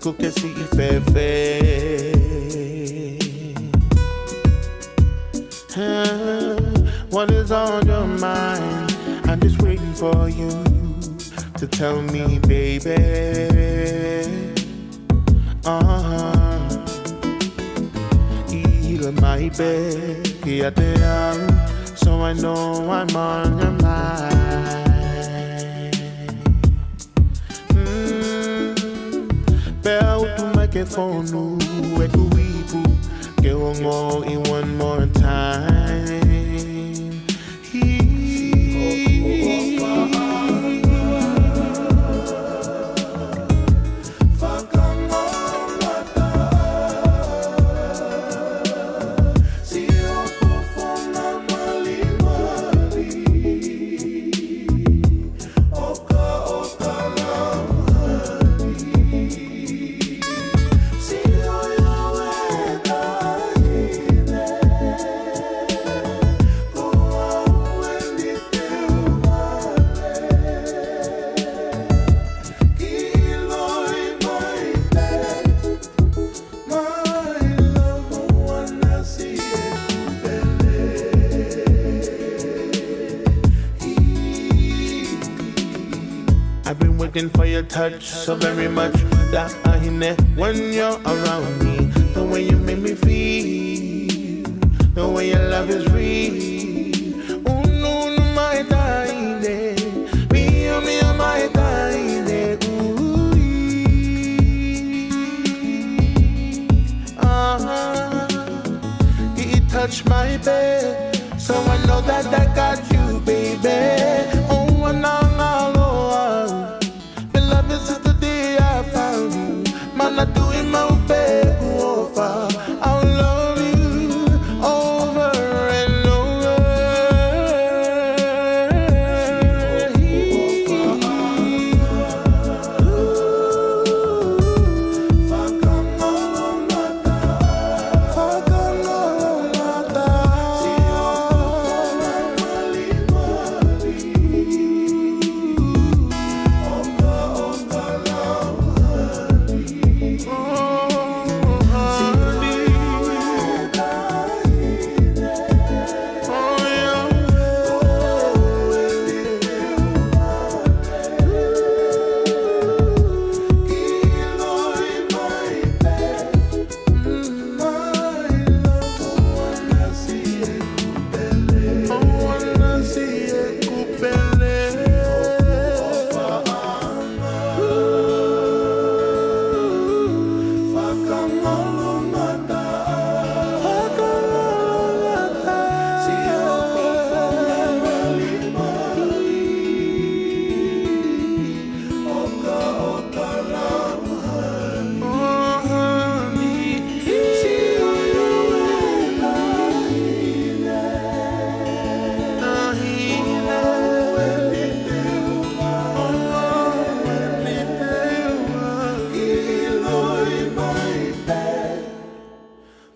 que si fefe. What is on your mind? I'm just waiting for you to tell me, baby. Heal my bed, so I know I'm on your mind. Bell to microphone, echo weepu, get one more in one more time. I've been waiting for your touch so very much that I hear when you're around me. The way you make me feel, the way your love is real. Oh no, no, my darling, me, oh my darling. Ooh, it touched my bed, so I know that I got you, baby. Oh, and this is the day I found you. Man, I do it my baby over. I'll love you over and over.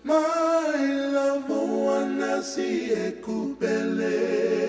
My love, oh, wanna see a coupele.